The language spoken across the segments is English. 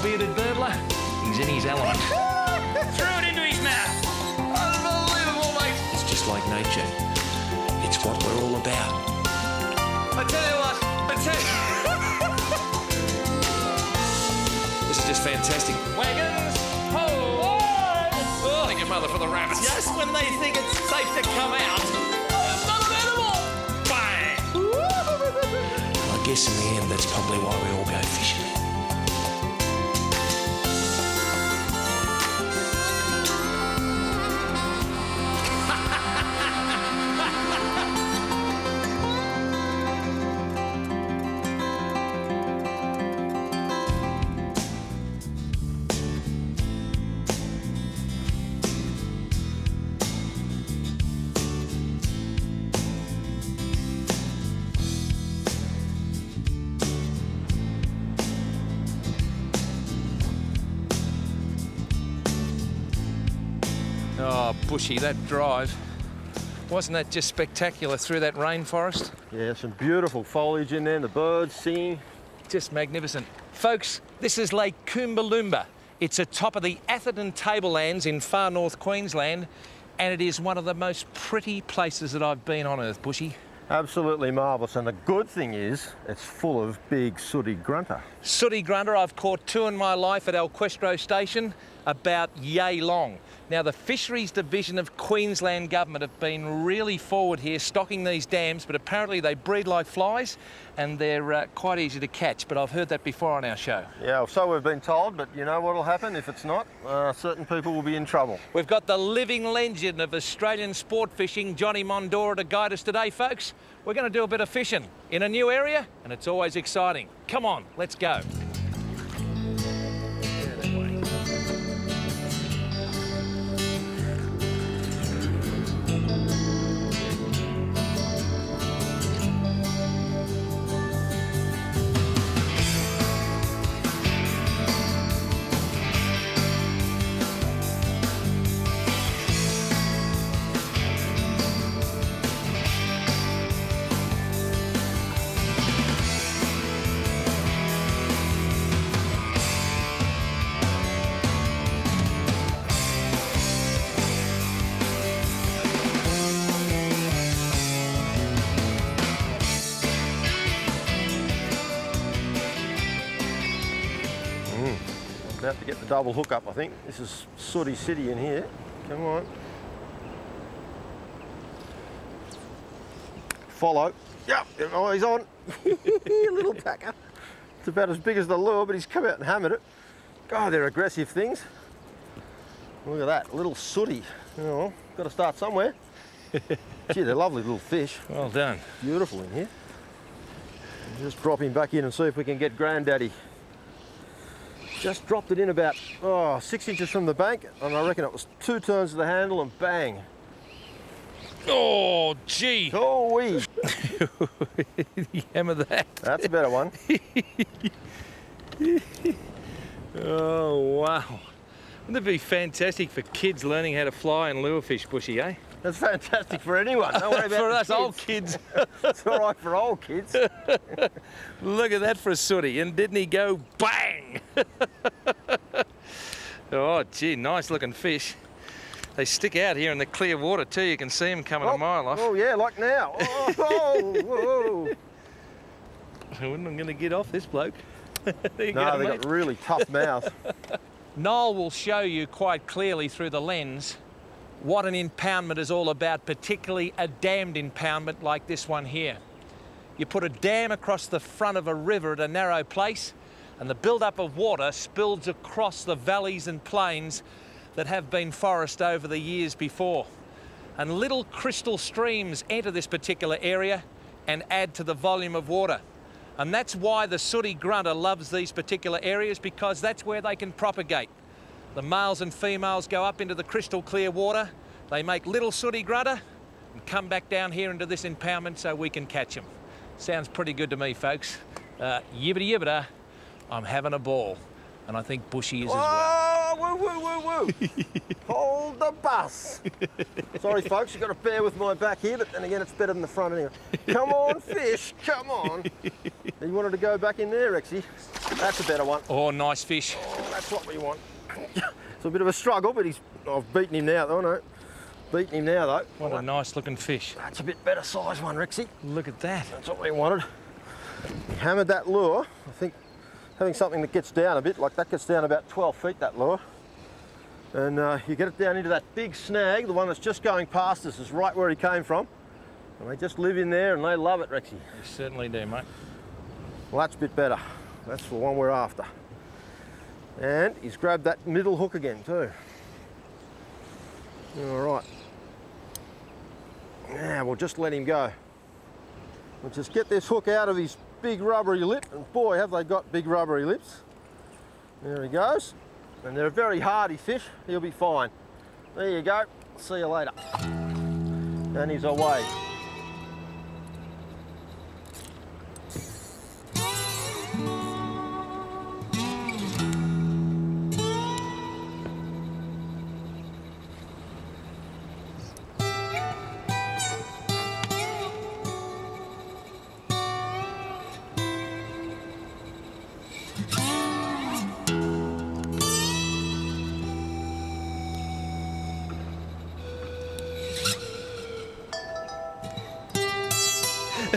bearded burglar. He's in his element. Throw it into his mouth. Unbelievable, mate. It's just like nature. It's what we're all about. I tell you what, This is just fantastic. Wagons, ho! Oh, thank your mother for the rabbits. Just when they think it's safe to come out, unbelievable! Bang! I guess in the end, that's probably why we all go fishing. Oh, Bushy, that drive. Wasn't that just spectacular through that rainforest? Yeah, some beautiful foliage in there, the birds singing. Just magnificent. Folks, this is Lake Koombooloomba. It's atop of the Atherton Tablelands in far north Queensland, and it is one of the most pretty places that I've been on Earth, Bushy. Absolutely marvellous, and the good thing is it's full of big Sooty Grunter. Sooty Grunter, I've caught 2 in my life at Alquestro Station, about yay long. Now, the Fisheries Division of Queensland Government have been really forward here stocking these dams, but apparently they breed like flies and they're quite easy to catch, but I've heard that before on our show. Yeah, so we've been told, but you know what'll happen if it's not? Certain people will be in trouble. We've got the living legend of Australian sport fishing, Johnny Mondora, to guide us today, folks. We're going to do a bit of fishing in a new area, and it's always exciting. Come on, let's go. About to get the double hook up, I think. This is Sooty City in here. Come on. Follow. Yep, oh, he's on. Little tacker. It's about as big as the lure, but he's come out and hammered it. God, they're aggressive things. Look at that, little sooty. Oh, got to start somewhere. Gee, they're lovely little fish. Well done. Beautiful in here. Just drop him back in and see if we can get Granddaddy. Just dropped it in about 6 inches from the bank, and I reckon it was 2 turns of the handle and bang. Oh, gee. Oh, wee. Hammer that. That's a better one. Oh, wow. Wouldn't it be fantastic for kids learning how to fly and lure fish, Bushy, eh? That's fantastic for anyone. Don't worry about for the us kids. old kids. It's all right for old kids. Look at that for a sooty. And didn't he go bang? Oh, gee, nice looking fish. They stick out here in the clear water too. You can see them coming a mile off. Oh, yeah, like now. Oh, whoa. I'm going to get off this bloke. No, they've got really tough mouths. Noel will show you quite clearly through the lens what an impoundment is all about, particularly a dammed impoundment like this one here. You put a dam across the front of a river at a narrow place, and the build-up of water spills across the valleys and plains that have been forest over the years before. And little crystal streams enter this particular area and add to the volume of water. And that's why the Sooty Grunter loves these particular areas, because that's where they can propagate. The males and females go up into the crystal clear water, they make little Sooty Grunter and come back down here into this impoundment so we can catch them. Sounds pretty good to me, folks. Yibbity yibbita, I'm having a ball. And I think Bushy is as well. Whoa, whoa, whoa, whoa. Hold the bus. Sorry, folks, you've got to bear with my back here, but then again, it's better than the front anyway. Come on, fish, come on. You wanted to go back in there, Rexy. That's a better one. Oh, nice fish. Oh, that's what we want. It's a bit of a struggle, but I've beaten him now, though, no. Beaten him now, though. What a nice looking fish. That's a bit better size one, Rexy. Look at that. That's what we wanted. Hammered that lure. I think having something that gets down a bit, like that gets down about 12 feet, that lure. And you get it down into that big snag, the one that's just going past us is right where he came from. And they just live in there and they love it, Rexy. You certainly do, mate. Well, that's a bit better. That's the one we're after. And he's grabbed that middle hook again too. All right. Now we'll just let him go. We'll just get this hook out of his big rubbery lip, and boy, have they got big rubbery lips. There he goes. And they're a very hardy fish. He'll be fine. There you go. See you later. And he's away.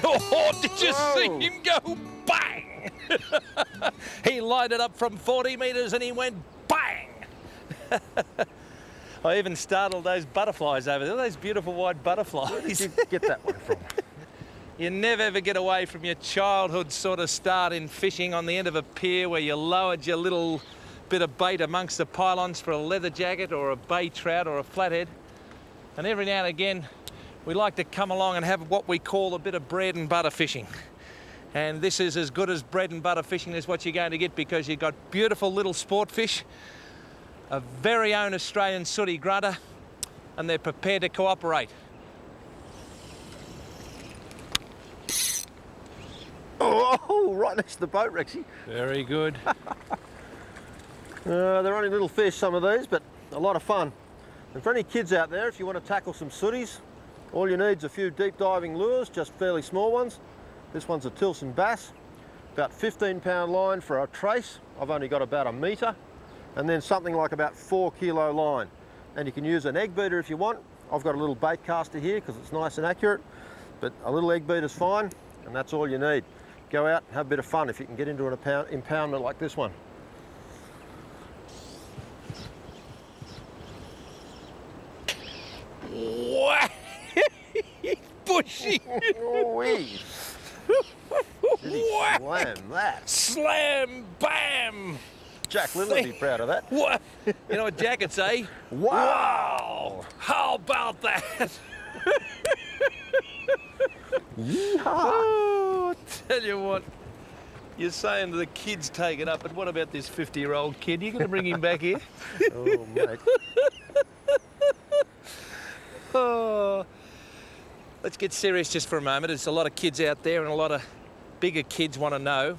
Oh, did you Whoa. see him go bang? He lighted up from 40 metres and he went bang. I even startled those butterflies over there, those beautiful white butterflies. Where did you get that one from? You never ever get away from your childhood sort of start in fishing on the end of a pier where you lowered your little bit of bait amongst the pylons for a leather jacket or a bay trout or a flathead. And every now and again, we like to come along and have what we call a bit of bread and butter fishing. And this is as good as bread and butter fishing as what you're going to get, because you've got beautiful little sport fish, a very own Australian Sooty Grunter, and they're prepared to cooperate. Oh, right next to the boat, Rexy. Very good. They're only little fish, some of these, but a lot of fun. And for any kids out there, if you want to tackle some sooties, all you need is a few deep diving lures, just fairly small ones. This one's a Tilson bass, about 15-pound line for a trace. I've only got about 1 metre, and then something like about 4 kilo line. And you can use an egg beater if you want. I've got a little bait caster here because it's nice and accurate, but a little egg beater's fine, and that's all you need. Go out and have a bit of fun if you can get into an impoundment like this one. Wow! Bushy! Oh-wee. Did he slam that? Slam bam! Jack Little would be proud of that. What? You know what Jack would say? Wow! How about that? Yeehaw! Oh, tell you what, you're saying the kids take it up, but what about this 50-year-old kid? You going to bring him back here? Oh, mate. Oh. Let's get serious just for a moment. There's a lot of kids out there and a lot of bigger kids want to know.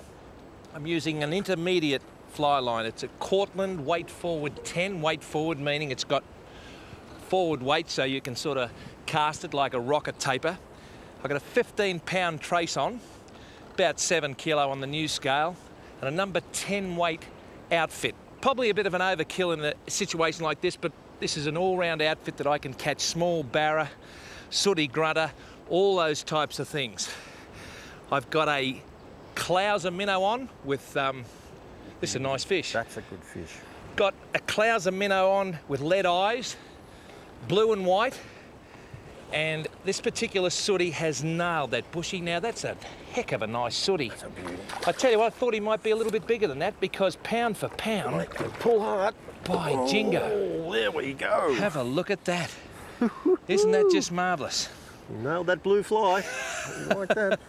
I'm using an intermediate fly line. It's a Cortland weight forward 10. Weight forward meaning it's got forward weight so you can sort of cast it like a rocket taper. I've got a 15-pound trace on, about 7 kilo on the new scale, and a number 10 weight outfit. Probably a bit of an overkill in a situation like this, but this is an all-round outfit that I can catch small barra, Sooty Grunter, all those types of things. I've got a Clouser minnow on with, this is a nice fish. That's a good fish. Got a Clouser minnow on with lead eyes, blue and white, and this particular sooty has nailed that Bushy. Now that's a heck of a nice sooty. That's a beauty. I tell you what, I thought he might be a little bit bigger than that, because pound for pound, Pull hard. by jingo. Oh, there we go. Have a look at that. Isn't that just marvellous? Nailed that blue fly. Like that.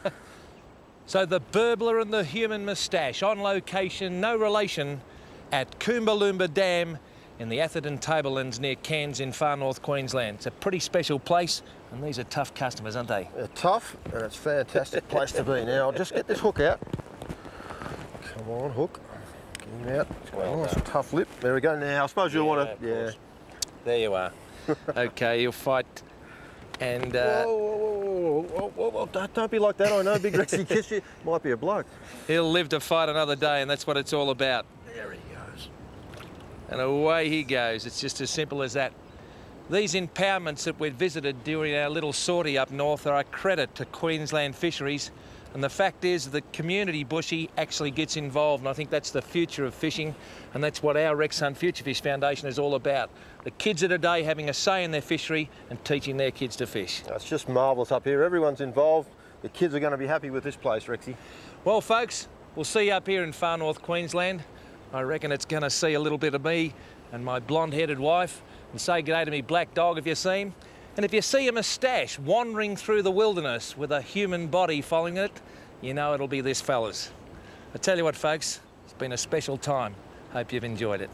So the burbler and the human moustache on location, no relation, at Koombooloomba Dam in the Atherton Tablelands near Cairns in far north Queensland. It's a pretty special place, and these are tough customers, aren't they? They're tough, and it's a fantastic place to be. Now, I'll just get this hook out. Come on, hook. Get him out. Well Nice done. tough lip. There we go. Now, I suppose you'll want of to... Yeah. course. There you are. Okay, you'll fight and... Whoa, whoa, whoa, Don't be like that. I know Big Rexy kissed you. Might be a bloke. He'll live to fight another day, and that's what it's all about. There he goes. And away he goes. It's just as simple as that. These impoundments that we'd visited during our little sortie up north are a credit to Queensland fisheries. And the fact is the community Bushy actually gets involved, and I think that's the future of fishing, and that's what our Rex Hunt Future Fish Foundation is all about. The kids of today having a say in their fishery and teaching their kids to fish. It's just marvellous up here. Everyone's involved. The kids are going to be happy with this place, Rexy. Well, folks, we'll see you up here in far north Queensland. I reckon it's going to see a little bit of me and my blonde-headed wife, and say g'day to me black dog if you see him. And if you see a moustache wandering through the wilderness with a human body following it, you know it'll be this fella's. I tell you what, folks, it's been a special time. Hope you've enjoyed it.